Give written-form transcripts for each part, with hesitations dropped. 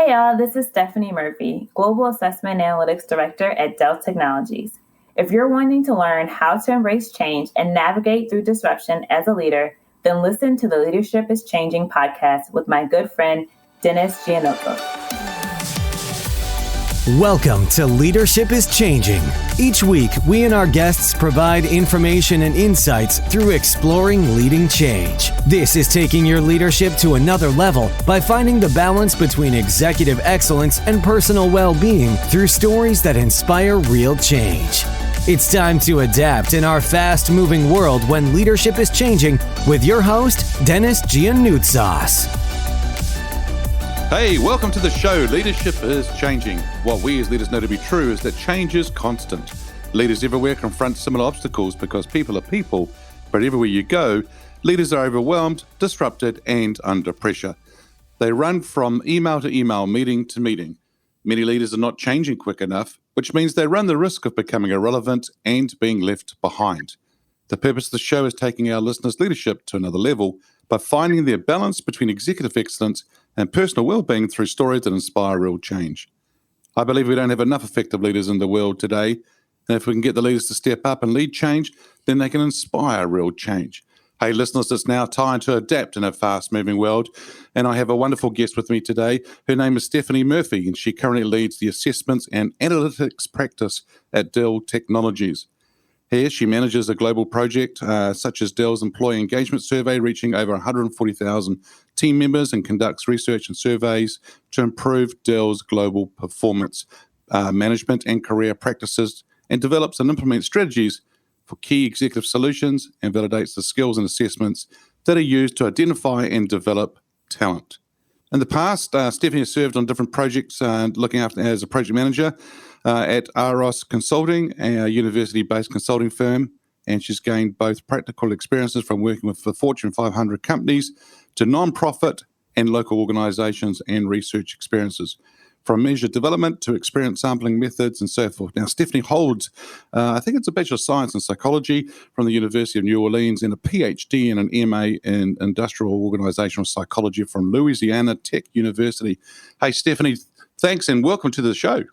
Hey y'all, this is Stephanie Murphy, Global Assessment Analytics Director at Dell Technologies. If you're wanting to learn how to embrace change and navigate through disruption as a leader, then listen to the Leadership is Changing podcast with my good friend, Dennis Giannotto. Welcome to Leadership is Changing. Each week, we and our guests provide information and insights through exploring leading change. This is taking your leadership to another level by finding the balance between executive excellence and personal well-being through stories that inspire real change. It's time to adapt in our fast-moving world when leadership is changing with your host, Dennis Giannotto. Hey, welcome to the show. Leadership is changing. What we as leaders know to be true is that change is constant. Leaders everywhere confront similar obstacles because people are people, but everywhere you go, leaders are overwhelmed, disrupted, and under pressure. They run from email to email, meeting to meeting. Many leaders are not changing quick enough, which means they run the risk of becoming irrelevant and being left behind. The purpose of the show is taking our listeners' leadership to another level by finding their balance between executive excellence and personal well-being through stories that inspire real change. I believe we don't have enough effective leaders in the world today, and if we can get the leaders to step up and lead change, then they can inspire real change. Hey, listeners, it's now time to adapt in a fast-moving world, and I have a wonderful guest with me today. Her name is Stephanie Murphy, and she currently leads the assessments and analytics practice at Dell Technologies. Here, she manages a global project such as Dell's Employee Engagement Survey, reaching over 140,000 team members, and conducts research and surveys to improve Dell's global performance management and career practices, and develops and implements strategies for key executive solutions and validates the skills and assessments that are used to identify and develop talent. In the past, Stephanie has served on different projects looking after as a project manager at AROS Consulting, a university-based consulting firm, and she's gained both practical experiences from working with the Fortune 500 companies to non-profit and local organizations, and research experiences from measure development to experience sampling methods and so forth. Now, Stephanie holds, I think it's a Bachelor of Science in Psychology from the University of New Orleans and a PhD and an MA in Industrial Organizational Psychology from Louisiana Tech University. Hey, Stephanie, thanks and welcome to the show.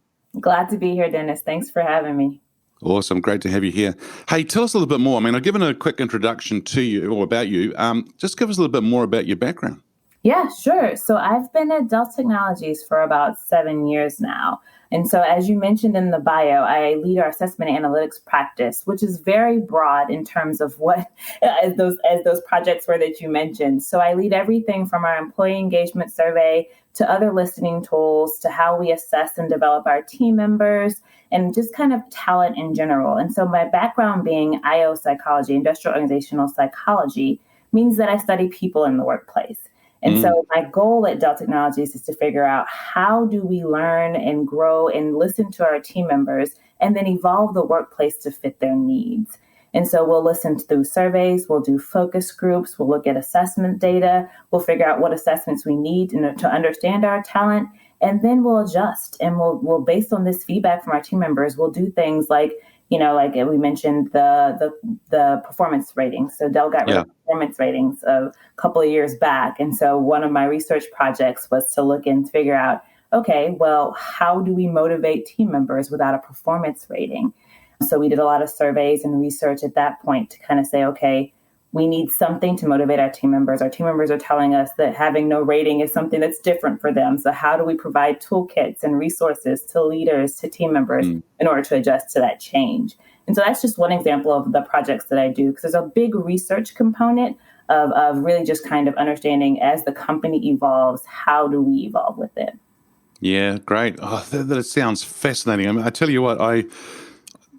Glad to be here, Dennis. Thanks for having me. Awesome. Great to have you here. Hey, tell us a little bit more. I mean, I've given a quick introduction to you or about you. Just give us a little bit more about your background. Yeah, sure. So I've been at Dell Technologies for about 7 years now. And so as you mentioned in the bio, I lead our assessment analytics practice, which is very broad in terms of what as those projects were that you mentioned. So I lead everything from our employee engagement survey to other listening tools to how we assess and develop our team members and just kind of talent in general. And so my background being IO psychology, industrial organizational psychology, means that I study people in the workplace. And so my goal at Dell Technologies is to figure out how do we learn and grow and listen to our team members and then evolve the workplace to fit their needs. And so we'll listen through surveys, we'll do focus groups, we'll look at assessment data, we'll figure out what assessments we need to understand our talent, and then we'll adjust. And we'll based on this feedback from our team members, we'll do things like, like we mentioned, the performance ratings. So Dell got rid of performance ratings a couple of years back. And so one of my research projects was to look and figure out, okay, well, how do we motivate team members without a performance rating? So we did a lot of surveys and research at that point to kind of say, okay, we need something to motivate our team members. Our team members are telling us that having no rating is something that's different for them. So how do we provide toolkits and resources to leaders, to team members in order to adjust to that change? And so that's just one example of the projects that I do, because there's a big research component of really just kind of understanding as the company evolves, how do we evolve with it? Yeah, great. Oh, that sounds fascinating. I mean, I tell you what,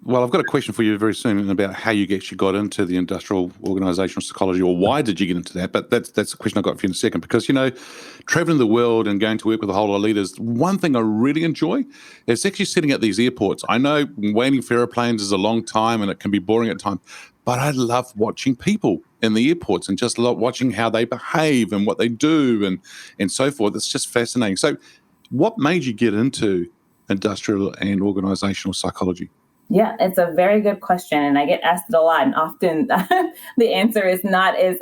Well, I've got a question for you very soon about how you actually got into the industrial organizational psychology, or why did you get into that? But that's a question I've got for you in a second, because, traveling the world and going to work with a whole lot of leaders, one thing I really enjoy is actually sitting at these airports. I know waiting for airplanes is a long time and it can be boring at times, but I love watching people in the airports and just love watching how they behave and what they do and so forth. It's just fascinating. So what made you get into industrial and organizational psychology? Yeah, it's a very good question, and I get asked it a lot. And often, the answer is not as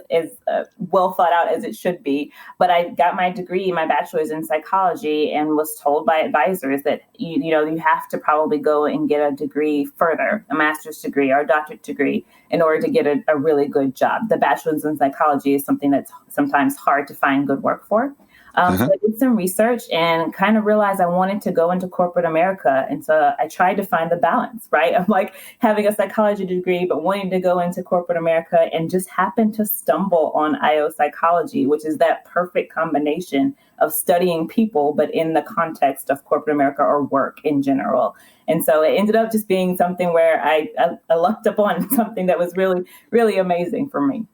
well thought out as it should be. But I got my degree, my bachelor's in psychology, and was told by advisors that you have to probably go and get a degree further, a master's degree or a doctorate degree, in order to get a really good job. The bachelor's in psychology is something that's sometimes hard to find good work for. So I did some research and kind of realized I wanted to go into corporate America. And so I tried to find the balance, right? Of like having a psychology degree, but wanting to go into corporate America, and just happened to stumble on IO psychology, which is that perfect combination of studying people, but in the context of corporate America or work in general. And so it ended up just being something where I lucked upon something that was really, really amazing for me.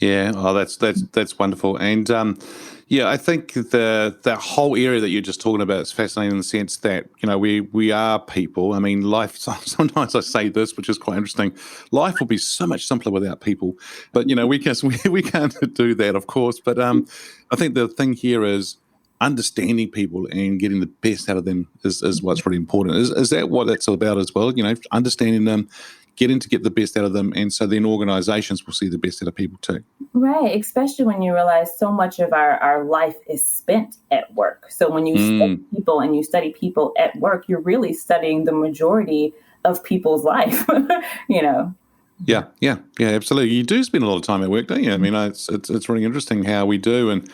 Yeah, oh, that's wonderful, and yeah, I think the whole area that you're just talking about is fascinating in the sense that we are people. I mean, life. Sometimes I say this, which is quite interesting. Life will be so much simpler without people, but we can't do that, of course. But I think the thing here is understanding people and getting the best out of them is what's really important. Is that what that's all about as well? Understanding them, getting to get the best out of them, and so then organizations will see the best out of people too. Right, especially when you realize so much of our life is spent at work. So when you study people and you study people at work, you're really studying the majority of people's life, Yeah, absolutely. You do spend a lot of time at work, don't you? I mean, it's really interesting how we do, and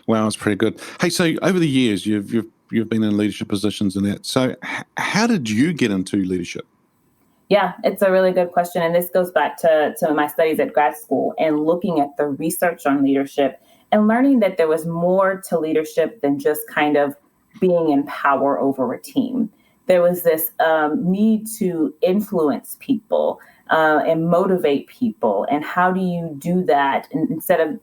wow, it's pretty good. Hey, so over the years, you've been in leadership positions and that. So how did you get into leadership? Yeah, it's a really good question. And this goes back to my studies at grad school and looking at the research on leadership and learning that there was more to leadership than just kind of being in power over a team. There was this need to influence people and motivate people. And how do you do that? And instead of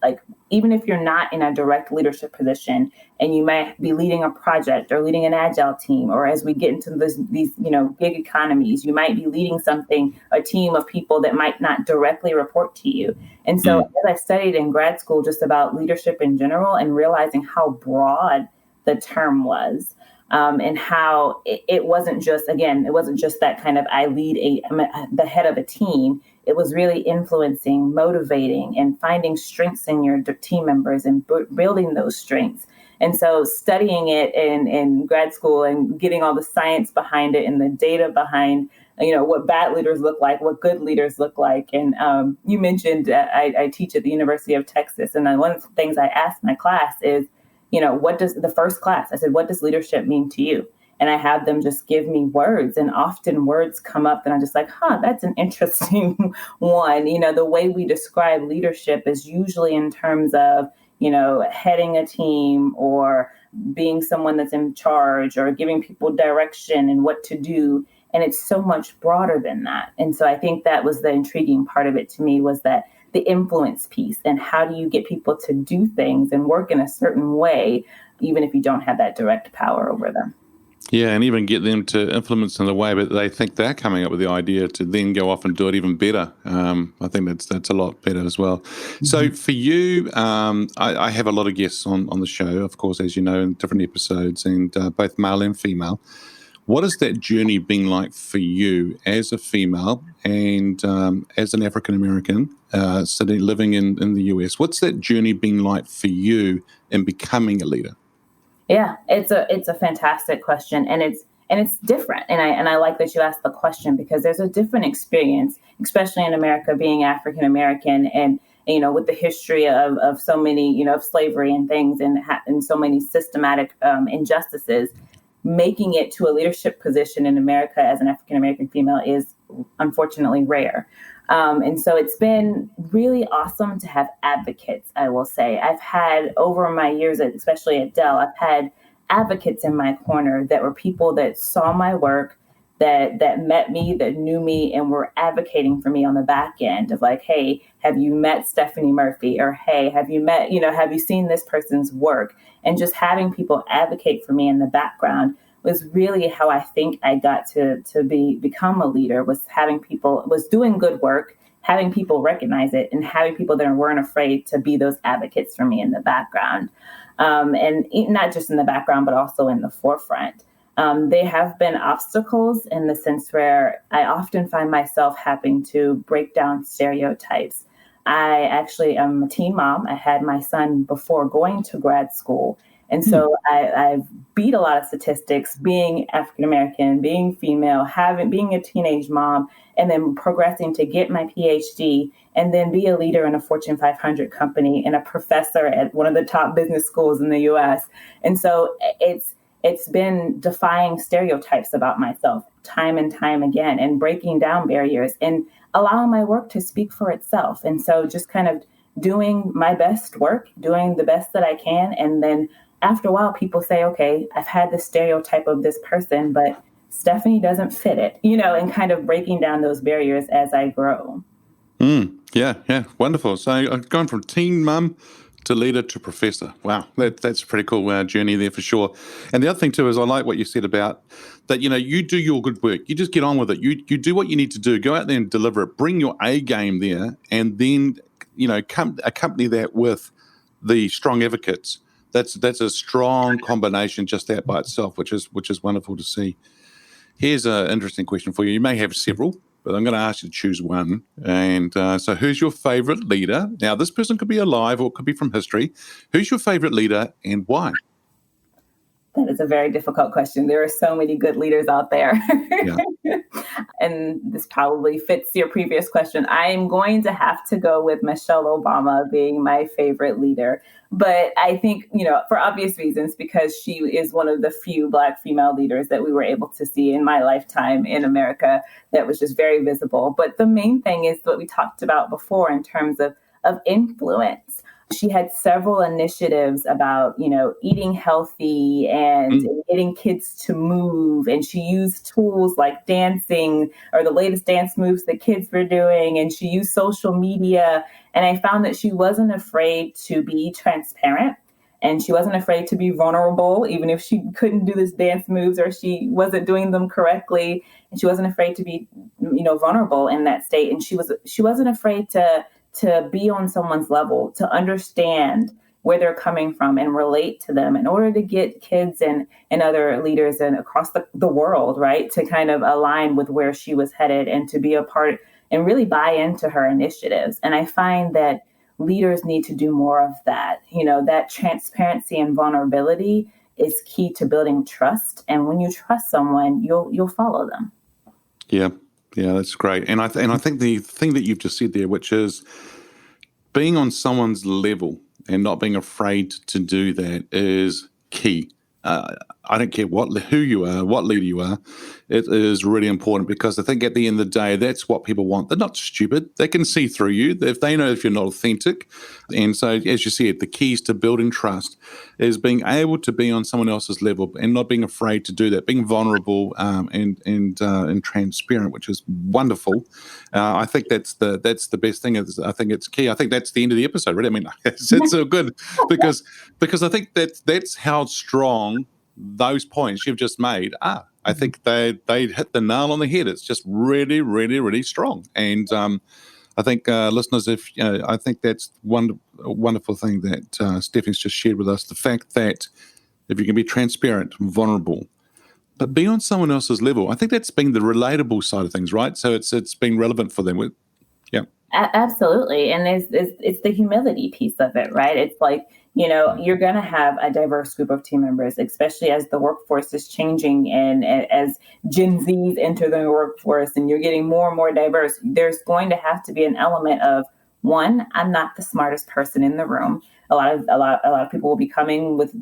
even if you're not in a direct leadership position and you might be leading a project or leading an agile team, or as we get into these gig economies, you might be leading a team of people that might not directly report to you. And so as I studied in grad school just about leadership in general and realizing how broad the term was, and how it wasn't just that kind of I lead the head of a team. It was really influencing, motivating, and finding strengths in your team members and building those strengths. And so studying it in grad school and getting all the science behind it and the data behind what bad leaders look like, what good leaders look like. And you mentioned I teach at the University of Texas. And one of the things I asked my class is, what does the first class? I said, what does leadership mean to you? And I have them just give me words, and often words come up and I'm just like, that's an interesting one. The way we describe leadership is usually in terms of, heading a team or being someone that's in charge or giving people direction and what to do. And it's so much broader than that. And so I think that was the intriguing part of it to me, was that the influence piece, and how do you get people to do things and work in a certain way, even if you don't have that direct power over them. Yeah, and even get them to influence in a way that they think they're coming up with the idea to then go off and do it even better. I think that's a lot better as well. Mm-hmm. So for you, I have a lot of guests on the show, of course, as you know, in different episodes, and both male and female. What has that journey been like for you as a female and as an African-American living in the US? What's that journey been like for you in becoming a leader? Yeah, it's a fantastic question, and it's different. And I like that you asked the question, because there's a different experience, especially in America, being African-American and with the history of so many, of slavery and things and so many systematic injustices. Making it to a leadership position in America as an African-American female is unfortunately rare. And so it's been really awesome to have advocates, I will say. I've had, over my years, especially at Dell, I've had advocates in my corner that were people that saw my work, that met me, that knew me, and were advocating for me on the back end of like, hey, have you met Stephanie Murphy? Or, hey, have you seen this person's work? And just having people advocate for me in the background was really how I think I got to become a leader, was doing good work, having people recognize it, and having people that weren't afraid to be those advocates for me in the background. And not just in the background, but also in the forefront. They have been obstacles in the sense where I often find myself having to break down stereotypes. I actually am a teen mom. I had my son before going to grad school. And so I've beat a lot of statistics, being African American, being female, being a teenage mom, and then progressing to get my PhD, and then be a leader in a Fortune 500 company and a professor at one of the top business schools in the U.S. And so it's been defying stereotypes about myself time and time again, and breaking down barriers and allowing my work to speak for itself. And so just kind of doing my best work, doing the best that I can, and then after a while, people say, okay, I've had this stereotype of this person, but Stephanie doesn't fit it, and kind of breaking down those barriers as I grow. Yeah, wonderful. So I've gone from teen mum to leader to professor. Wow, that's a pretty cool journey there for sure. And the other thing too is I like what you said about that, you do your good work. You just get on with it. You do what you need to do. Go out there and deliver it. Bring your A game there, and then, accompany that with the strong advocates. That's a strong combination, just that by itself, which is wonderful to see. Here's an interesting question for you. You may have several, but I'm going to ask you to choose one. And so who's your favorite leader? Now, this person could be alive or it could be from history. Who's your favorite leader and why? That is a very difficult question. There are so many good leaders out there. Yeah. And this probably fits your previous question. I'm going to have to go with Michelle Obama being my favorite leader. But I think, for obvious reasons, because she is one of the few Black female leaders that we were able to see in my lifetime in America that was just very visible. But the main thing is what we talked about before in terms of influence. She had several initiatives about, eating healthy and getting kids to move. And she used tools like dancing or the latest dance moves that kids were doing. And she used social media. And I found that she wasn't afraid to be transparent. And she wasn't afraid to be vulnerable, even if she couldn't do this dance moves or she wasn't doing them correctly. And she wasn't afraid to be, vulnerable in that state. And she wasn't afraid to be on someone's level, to understand where they're coming from and relate to them in order to get kids and other leaders and across the world, right, to kind of align with where she was headed and to be a part and really buy into her initiatives. And I find that leaders need to do more of that. That transparency and vulnerability is key to building trust. And when you trust someone, you'll follow them. Yeah, that's great. And I think the thing that you've just said there, which is being on someone's level and not being afraid to do that, is key. I don't care who you are, what leader you are. It is really important because I think at the end of the day, that's what people want. They're not stupid. They can see through you if they know if you're not authentic. And so, as you said, the keys to building trust is being able to be on someone else's level and not being afraid to do that, being vulnerable and transparent, which is wonderful. I think that's the best thing. I think it's key. I think that's the end of the episode. Really, I mean, it's so good because I think that's how strong those points you've just made are. I think they hit the nail on the head. It's just really, really, really strong. And I think listeners, I think that's a wonderful thing that Stephanie's just shared with us. The fact that if you can be transparent, vulnerable, but be on someone else's level, I think that's being the relatable side of things, right? So it's being relevant for them. Yeah, absolutely. And it's the humility piece of it, right? It's like, you're going to have a diverse group of team members, especially as the workforce is changing and as Gen Zs enter the workforce and you're getting more and more diverse. There's going to have to be an element of, one, I'm not the smartest person in the room. A lot of people will be coming with,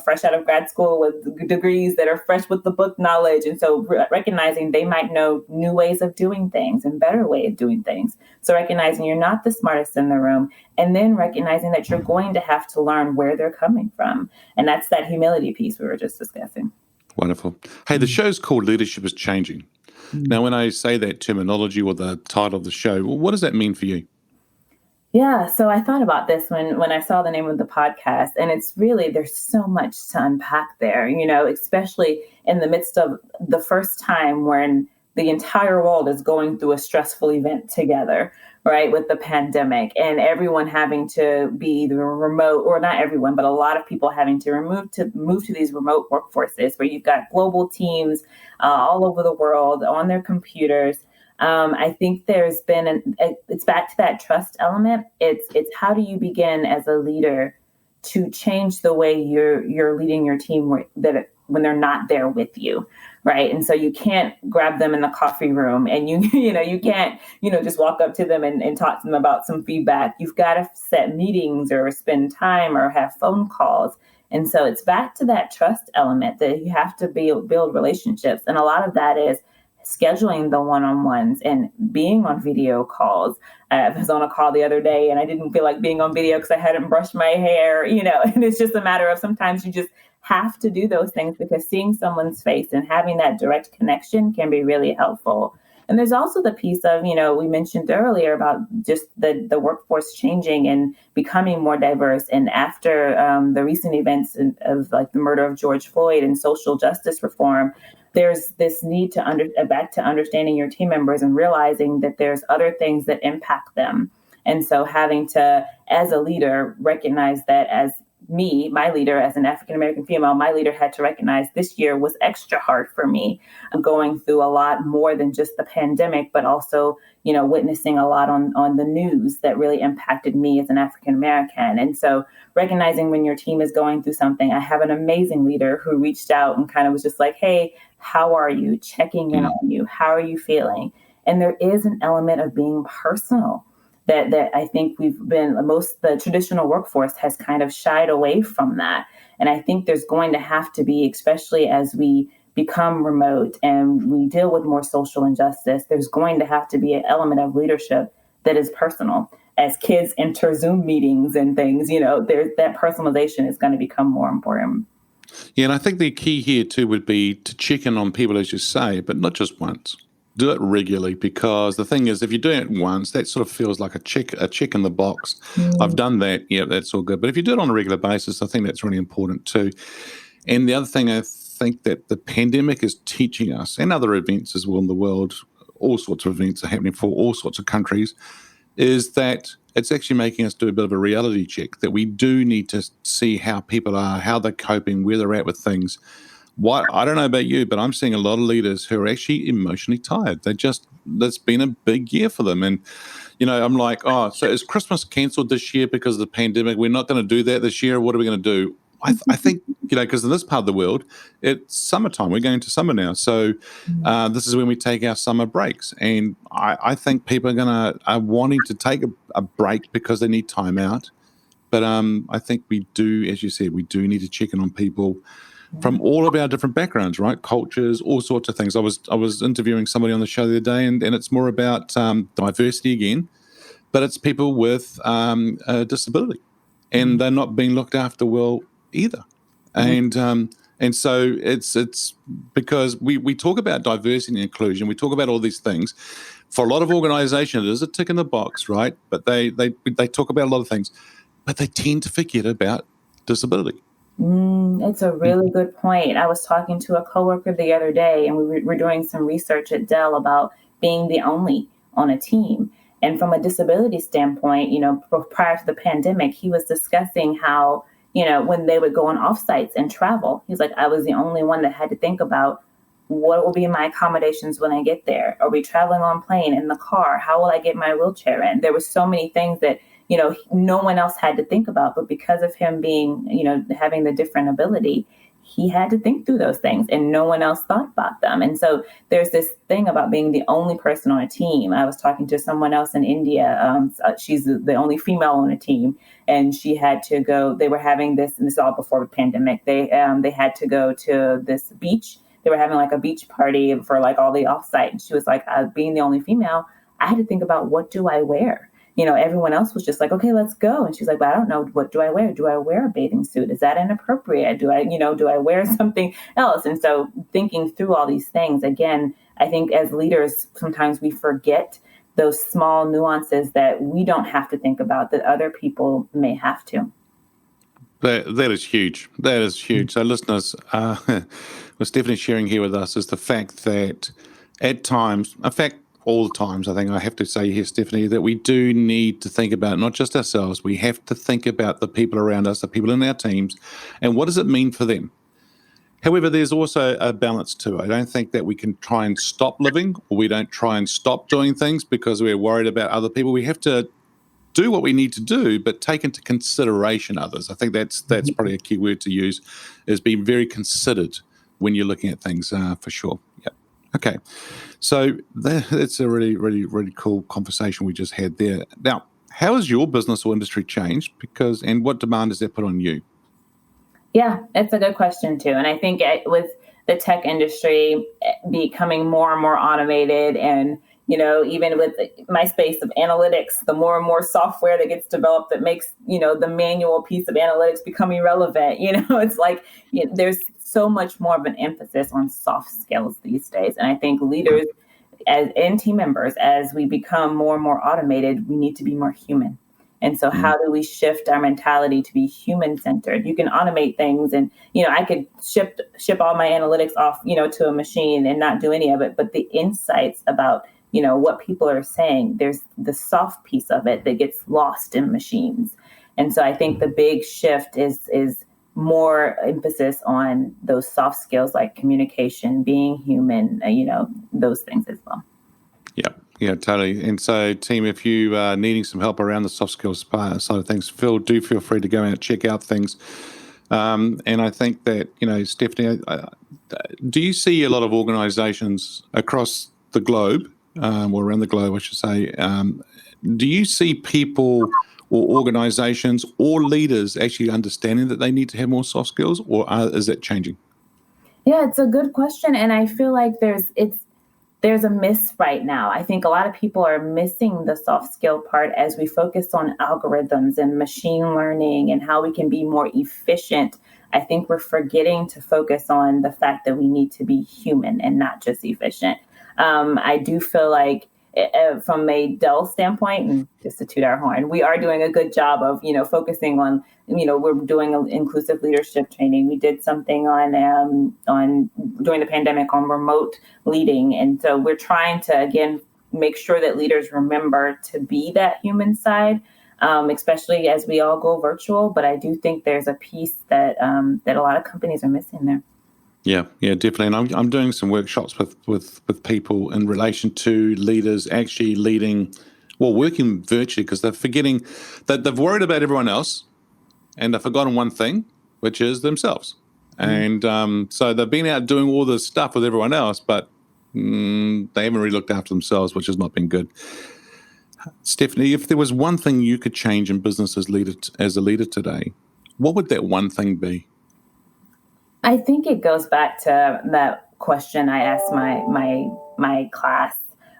fresh out of grad school with degrees that are fresh with the book knowledge. And so recognizing they might know new ways of doing things and better way of doing things. So recognizing you're not the smartest in the room, and then recognizing that you're going to have to learn where they're coming from. And that's that humility piece we were just discussing. Wonderful. Hey, the show's called Leadership is Changing. Now, when I say that terminology or the title of the show, what does that mean for you? Yeah, so I thought about this when I saw the name of the podcast, and it's really, there's so much to unpack there, especially in the midst of the first time when the entire world is going through a stressful event together, right, with the pandemic, and everyone having to be either remote, or not everyone, but a lot of people having to move to these remote workforces where you've got global teams all over the world on their computers. I think there's been it's back to that trust element. It's how do you begin as a leader to change the way you're leading your team when they're not there with you, right? And so you can't grab them in the coffee room, and you can't just walk up to them and talk to them about some feedback. You've got to set meetings or spend time or have phone calls. And so it's back to that trust element that you have to build relationships, and a lot of that is scheduling the one-on-ones and being on video calls. I was on a call the other day and I didn't feel like being on video because I hadn't brushed my hair, and it's just a matter of sometimes you just have to do those things because seeing someone's face and having that direct connection can be really helpful. And there's also the piece of, we mentioned earlier about just the workforce changing and becoming more diverse. And after the recent events of like the murder of George Floyd and social justice reform, there's this need to back to understanding your team members and realizing that there's other things that impact them. And so having to, as a leader, recognize that as my leader, as an African-American female, my leader had to recognize this year was extra hard for me. I'm going through a lot more than just the pandemic, but also, witnessing a lot on the news that really impacted me as an African-American. And so recognizing when your team is going through something, I have an amazing leader who reached out and kind of was just like, hey, how are you? Checking in on you. How are you feeling? And there is an element of being personal that I think the traditional workforce has kind of shied away from that. And I think there's going to have to be, especially as we become remote and we deal with more social injustice, there's going to have to be an element of leadership that is personal. As kids enter Zoom meetings and things, that personalization is going to become more important. Yeah, and I think the key here too would be to check in on people, as you say, but not just once. Do it regularly, because the thing is, if you're doing it once, that sort of feels like a check in the box. I've done that. Yeah, that's all good. But if you do it on a regular basis, I think that's really important too. And the other thing I think that the pandemic is teaching us, and other events as well in the world, all sorts of events are happening for all sorts of countries, is that it's actually making us do a bit of a reality check, that we do need to see how people are, how they're coping, where they're at with things. I don't know about you, but I'm seeing a lot of leaders who are actually emotionally tired. That's been a big year for them. And, I'm like, so is Christmas canceled this year because of the pandemic? We're not going to do that this year. What are we going to do? I think, because in this part of the world, it's summertime. We're going to summer now. So this is when we take our summer breaks. And I think people are wanting to take a break because they need time out. But I think we do, as you said, we do need to check in on people from all of our different backgrounds, right? Cultures, all sorts of things. I was interviewing somebody on the show the other day, and it's more about diversity again, but it's people with a disability, and they're not being looked after well either. And so it's because we talk about diversity and inclusion, we talk about all these things. For a lot of organizations, it is a tick in the box, right? But they talk about a lot of things, but they tend to forget about disability. It's a really good point. I was talking to a coworker the other day, and we were doing some research at Dell about being the only on a team. And from a disability standpoint, prior to the pandemic, he was discussing how, when they would go on offsites and travel, he's like, I was the only one that had to think about what will be my accommodations when I get there. Are we traveling on plane, in the car? How will I get my wheelchair in? There were so many things that no one else had to think about, but because of him being, having the different ability, he had to think through those things and no one else thought about them. And so there's this thing about being the only person on a team. I was talking to someone else in India. She's the only female on a team, and she had to go, they were having this, and this is all before the pandemic. They had to go to this beach. They were having like a beach party for like all the offsite. And she was like, being the only female, I had to think about, what do I wear? Everyone else was just like, okay, let's go. And she's like, but I don't know, what do I wear? Do I wear a bathing suit? Is that inappropriate? Do I wear something else? And so thinking through all these things, again, I think as leaders, sometimes we forget those small nuances that we don't have to think about that other people may have to. That is huge. So listeners, what Stephanie's sharing here with us is the fact that at times, in fact, all the times, I think I have to say here, Stephanie, that we do need to think about not just ourselves, we have to think about the people around us, the people in our teams, and what does it mean for them? However, there's also a balance too. I don't think that we can try and stop living, or we don't try and stop doing things because we're worried about other people. We have to do what we need to do, but take into consideration others. I think that's probably a key word to use, is being very considered when you're looking at things, for sure. Yeah. Okay. So that's a really, really, really cool conversation we just had there. Now, how has your business or industry changed? And what demand does that put on you? Yeah, it's a good question too. And I think with the tech industry becoming more and more automated, and even with my space of analytics, the more and more software that gets developed that makes the manual piece of analytics become irrelevant. It's like there's so much more of an emphasis on soft skills these days. And I think leaders and team members, as we become more and more automated, we need to be more human. And so how do we shift our mentality to be human-centered? You can automate things, and I could ship all my analytics off to a machine and not do any of it. But the insights about what people are saying, there's the soft piece of it that gets lost in machines. And so I think the big shift is more emphasis on those soft skills like communication, being human, those things as well. Yeah, totally. And so, team, if you are needing some help around the soft skills side of things, do feel free to go out and check out things. And I think that, Stephanie, do you see a lot of organizations across the globe, or around the globe, I should say, do you see people or organizations or leaders actually understanding that they need to have more soft skills, or is that changing? Yeah, it's a good question. And I feel like there's a miss right now. I think a lot of people are missing the soft skill part as we focus on algorithms and machine learning and how we can be more efficient. I think we're forgetting to focus on the fact that we need to be human and not just efficient. I do feel like from a Dell standpoint, and just to toot our horn, we are doing a good job of, focusing on, we're doing inclusive leadership training. We did something on during the pandemic on remote leading. And so we're trying to, again, make sure that leaders remember to be that human side, especially as we all go virtual. But I do think there's a piece that a lot of companies are missing there. Yeah, definitely. And I'm doing some workshops with people in relation to leaders actually working virtually, because they're forgetting that they've worried about everyone else and they've forgotten one thing, which is themselves. Mm-hmm. And so they've been out doing all this stuff with everyone else, but they haven't really looked after themselves, which has not been good. Stephanie, if there was one thing you could change in business as a leader today, what would that one thing be? I think it goes back to that question I asked my class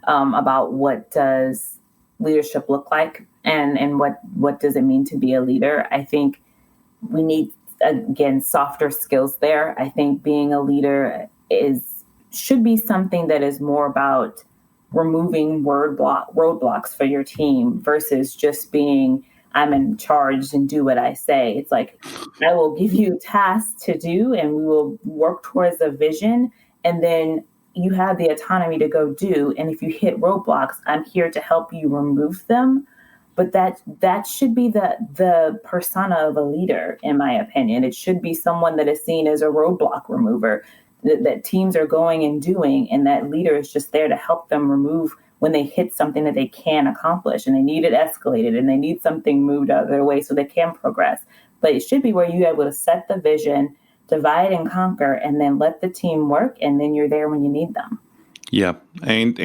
about what does leadership look like, and what does it mean to be a leader. I think we need, again, softer skills there. I think being a leader should be something that is more about removing roadblocks for your team versus just being, I'm in charge and do what I say. It's like, I will give you tasks to do and we will work towards a vision. And then you have the autonomy to go do. And if you hit roadblocks, I'm here to help you remove them. But that should be the persona of a leader, in my opinion. It should be someone that is seen as a roadblock remover, that teams are going and doing, and that leader is just there to help them remove when they hit something that they can accomplish and they need it escalated and they need something moved out of their way so they can progress. But it should be where you're able to set the vision, divide and conquer, and then let the team work, and then you're there when you need them. Yeah, and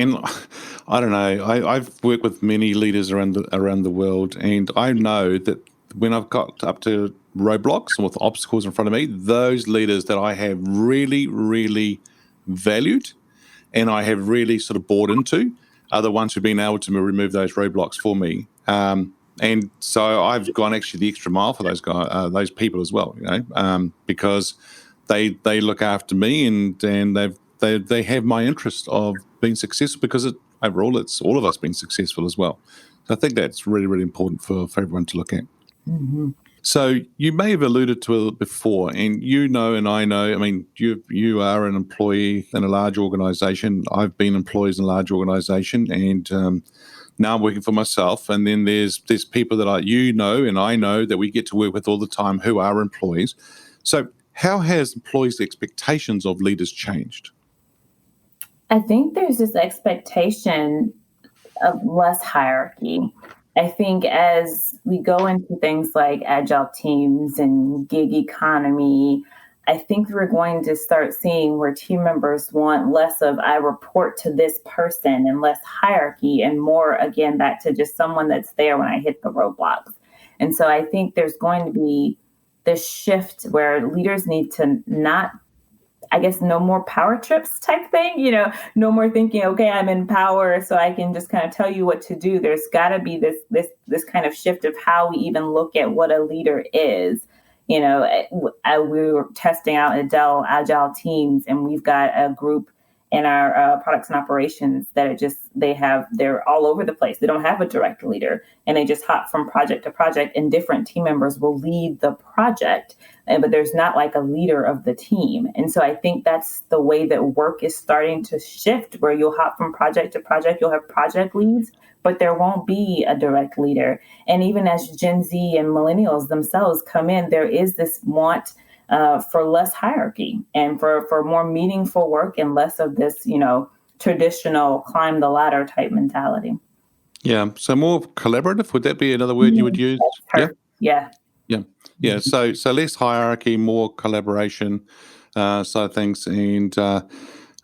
I don't know. I've worked with many leaders around the world, and I know that when I've got up to roadblocks and with obstacles in front of me, those leaders that I have really, really valued and I have really sort of bought into are the ones who've been able to remove those roadblocks for me. And so I've gone actually the extra mile for those guys, those people as well, because they look after me and they have my interest of being successful, because overall it's all of us being successful as well. So I think that's really, really important for everyone to look at. Mm-hmm. So you may have alluded to it before, and and I know, I mean, you are an employee in a large organization. I've been employees in a large organization, and now I'm working for myself. And then there's people that and I know that we get to work with all the time who are employees. So how has employees' expectations of leaders changed? I think there's this expectation of less hierarchy. I think as we go into things like agile teams and gig economy, I think we're going to start seeing where team members want less of I report to this person and less hierarchy and more, again, back to just someone that's there when I hit the roadblocks. And so I think there's going to be this shift where leaders need to not, I guess, no more power trips type thing, no more thinking, okay, I'm in power, so I can just kind of tell you what to do. There's got to be this kind of shift of how we even look at what a leader is. We were testing out at Dell Agile teams, and we've got a group in our products and operations that they're all over the place. They don't have a direct leader, and they just hop from project to project, and different team members will lead the project, but there's not like a leader of the team. And so I think that's the way that work is starting to shift, where you'll hop from project to project, you'll have project leads, but there won't be a direct leader. And even as Gen Z and millennials themselves come in, there is this want for less hierarchy and for more meaningful work and less of this, traditional climb the ladder type mentality. Yeah. So more collaborative, would that be another word you would use? Yeah. Yeah. So less hierarchy, more collaboration side of things. And I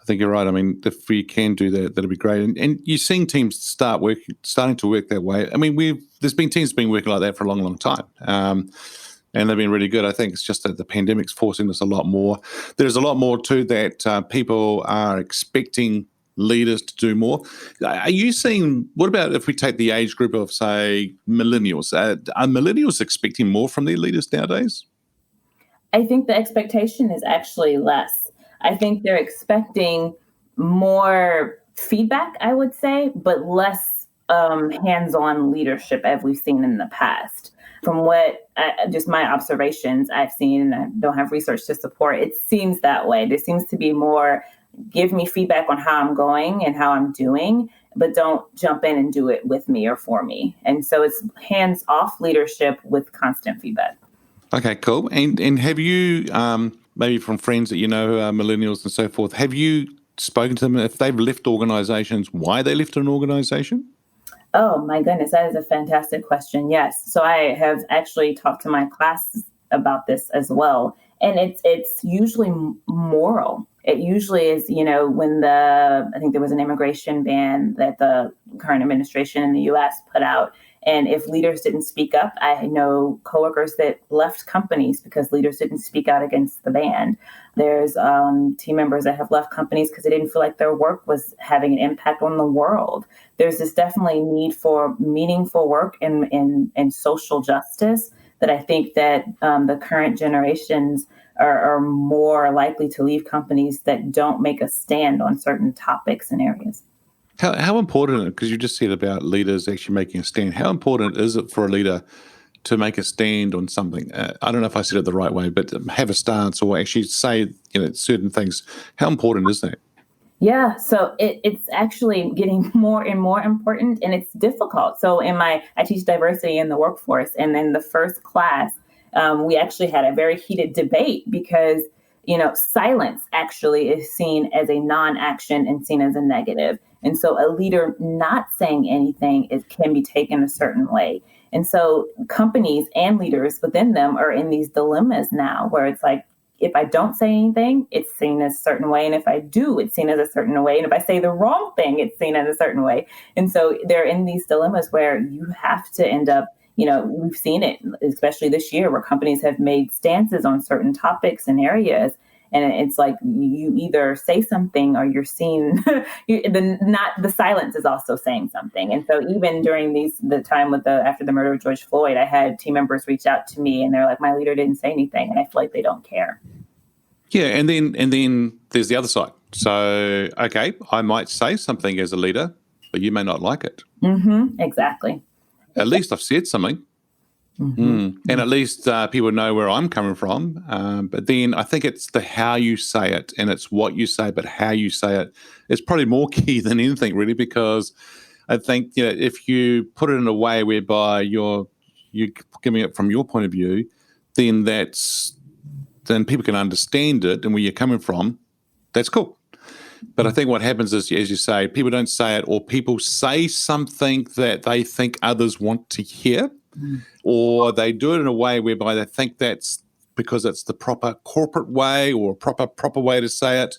think you're right. I mean, if we can do that, that'd be great. And you're seeing teams starting to work that way. I mean, there's been teams been working like that for a long, long time. And they've been really good. I think it's just that the pandemic's forcing us a lot more. There's a lot more too that people are expecting leaders to do more. Are you seeing, what about if we take the age group of, say, millennials? Are millennials expecting more from their leaders nowadays? I think the expectation is actually less. I think they're expecting more feedback, I would say, but less hands-on leadership as we've seen in the past. From what just my observations I've seen, and I don't have research to support, it seems that way. There seems to be more, give me feedback on how I'm going and how I'm doing, but don't jump in and do it with me or for me. And so it's hands-off leadership with constant feedback. Okay, cool. And have you, maybe from friends that you know who are millennials and so forth, have you spoken to them if they've left organizations, why they left an organization? Oh, my goodness. That is a fantastic question. Yes. So I have actually talked to my class about this as well. And it's usually moral. It usually is, when I think there was an immigration ban that the current administration in the U.S. put out. And if leaders didn't speak up, I know coworkers that left companies because leaders didn't speak out against the ban. There's team members that have left companies because they didn't feel like their work was having an impact on the world. There's this definitely need for meaningful work and social justice that I think that the current generations are more likely to leave companies that don't make a stand on certain topics and areas. How important, because you just said about leaders actually making a stand, how important is it for a leader to make a stand on something? I don't know if I said it the right way, but have a stance or actually say certain things. How important is that? Yeah, so it's actually getting more and more important, and it's difficult. So I teach diversity in the workforce, and in the first class, we actually had a very heated debate because silence actually is seen as a non-action and seen as a negative. And so a leader not saying anything can be taken a certain way. And so companies and leaders within them are in these dilemmas now where it's like, if I don't say anything, it's seen as a certain way. And if I do, it's seen as a certain way. And if I say the wrong thing, it's seen as a certain way. And so they're in these dilemmas where you have to end up, we've seen it, especially this year, where companies have made stances on certain topics and areas. And it's like you either say something or you're seen. The silence is also saying something. And so even during the time after the murder of George Floyd, I had team members reach out to me and they're like, my leader didn't say anything, and I feel like they don't care. Yeah, and then there's the other side. So okay, I might say something as a leader, but you may not like it. Mm-hmm, exactly. At least I've said something. And at least people know where I'm coming from. But then I think it's the how you say it, and it's what you say, but how you say it is probably more key than anything, really, because I think if you put it in a way whereby you're giving it from your point of view, then people can understand it and where you're coming from. That's cool. But I think what happens is, as you say, people don't say it, or people say something that they think others want to hear, or they do it in a way whereby they think that's because it's the proper corporate way or proper way to say it.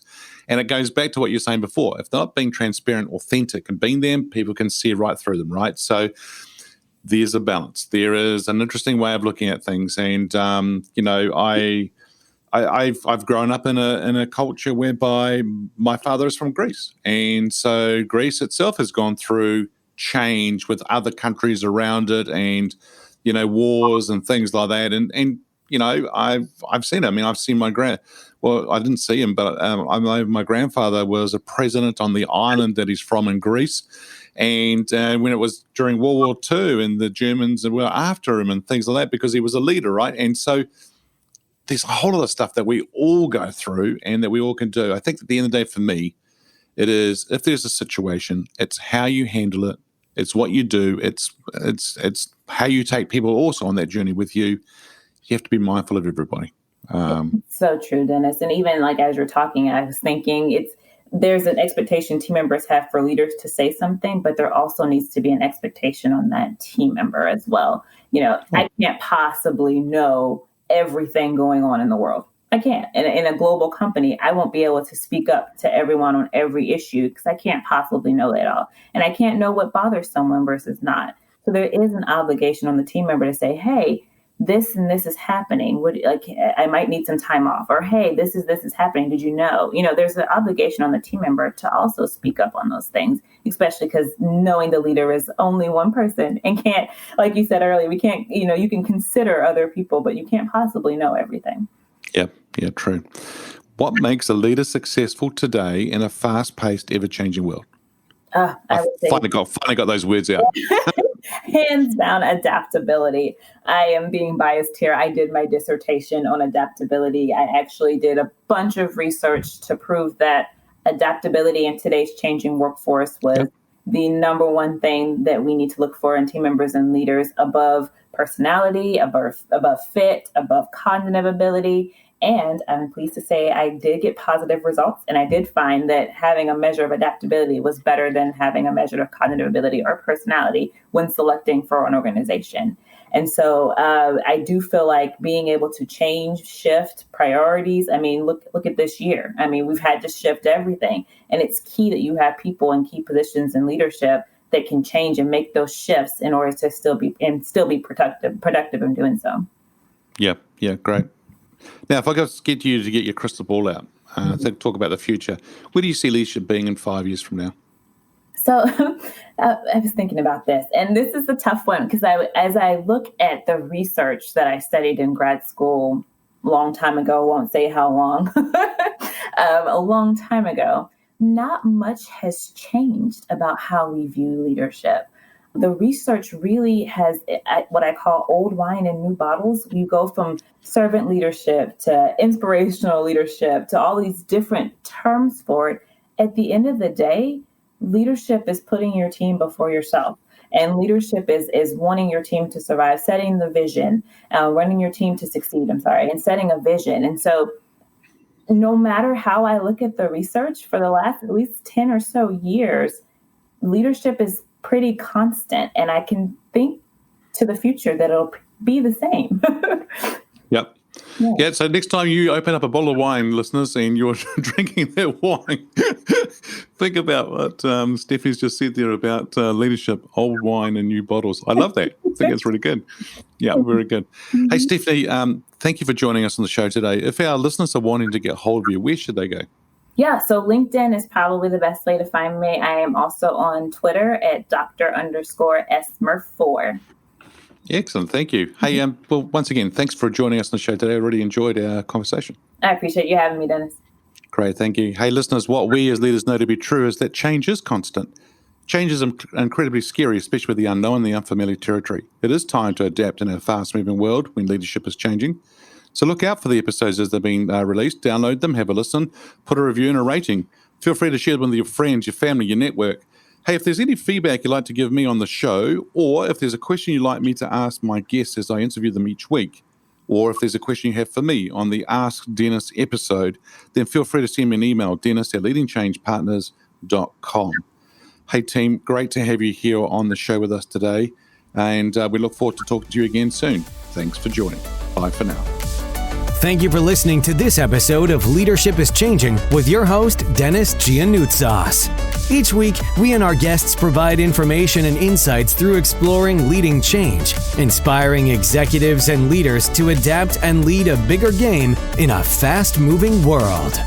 And it goes back to what you're saying before. If they're not being transparent, authentic, and being them, people can see right through them, right? So there's a balance. There is an interesting way of looking at things. And, I've grown up in a culture whereby my father is from Greece. And so Greece itself has gone through change with other countries around it and, wars and things like that. And I've seen it. I mean, I've seen I didn't see him, but I know my grandfather was a president on the island that he's from in Greece. And when it was during World War II and the Germans were after him and things like that, because he was a leader, right? And so there's a whole lot of stuff that we all go through and that we all can do. I think at the end of the day, for me, it is, if there's a situation, it's how you handle it. It's what you do. It's how you take people also on that journey with you. You have to be mindful of everybody. So true, Dennis. And even like as you're talking, I was thinking there's an expectation team members have for leaders to say something, but there also needs to be an expectation on that team member as well. I can't possibly know everything going on in the world. I can't. In a global company, I won't be able to speak up to everyone on every issue because I can't possibly know that all. And I can't know what bothers someone versus not. So there is an obligation on the team member to say, hey, this and this is happening. I might need some time off, or hey, this is happening. Did you know? There's an obligation on the team member to also speak up on those things, especially because knowing the leader is only one person and can't, like you said earlier, we can't, you can consider other people, but you can't possibly know everything. Yeah, true. What makes a leader successful today in a fast-paced, ever-changing world? I would say finally got those words out. Hands down, adaptability. I am being biased here. I did my dissertation on adaptability. I actually did a bunch of research to prove that adaptability in today's changing workforce was the number one thing that we need to look for in team members and leaders, above personality, above fit, above cognitive ability. And I'm pleased to say I did get positive results. And I did find that having a measure of adaptability was better than having a measure of cognitive ability or personality when selecting for an organization. And so I do feel like being able to shift priorities. I mean, look at this year. I mean, we've had to shift everything. And it's key that you have people in key positions in leadership that can change and make those shifts in order to still be productive in doing so. Yeah, great. Now, if I could get you to get your crystal ball out, talk about the future, where do you see leadership being in 5 years from now? So I was thinking about this, and this is the tough one because as I look at the research that I studied in grad school a long time ago, won't say how long, a long time ago, not much has changed about how we view leadership. The research really has what I call old wine in new bottles. You go from servant leadership to inspirational leadership to all these different terms for it. At the end of the day, leadership is putting your team before yourself. And leadership is wanting your team to survive, setting the vision, wanting your team to succeed, and setting a vision. And so no matter how I look at the research for the last at least 10 or so years, leadership is pretty constant, and I can think to the future that it'll be the same. Yep. Yeah, so next time you open up a bottle of wine, listeners, and you're drinking that wine, think about what Steffi's just said there about leadership, old wine and new bottles. I love that. I think it's really good. Yeah, very good. Hey, Stephanie, thank you for joining us on the show today. If our listeners are wanting to get hold of you, where should they go? Yeah, so LinkedIn is probably the best way to find me. I am also on Twitter at Dr._Smurf4. Excellent. Thank you. Hey, well, once again, thanks for joining us on the show today. I really enjoyed our conversation. I appreciate you having me, Dennis. Great. Thank you. Hey, listeners, what we as leaders know to be true is that change is constant. Change is incredibly scary, especially with the unknown and the unfamiliar territory. It is time to adapt in a fast-moving world when leadership is changing. So look out for the episodes as they're being released. Download them, have a listen, put a review and a rating. Feel free to share them with your friends, your family, your network. Hey, if there's any feedback you'd like to give me on the show, or if there's a question you'd like me to ask my guests as I interview them each week, or if there's a question you have for me on the Ask Dennis episode, then feel free to send me an email, dennis@leadingchangepartners.com. Hey, team, great to have you here on the show with us today, and we look forward to talking to you again soon. Thanks for joining. Bye for now. Thank you for listening to this episode of Leadership is Changing with your host, Dennis Giannoutsas. Each week, we and our guests provide information and insights through exploring leading change, inspiring executives and leaders to adapt and lead a bigger game in a fast-moving world.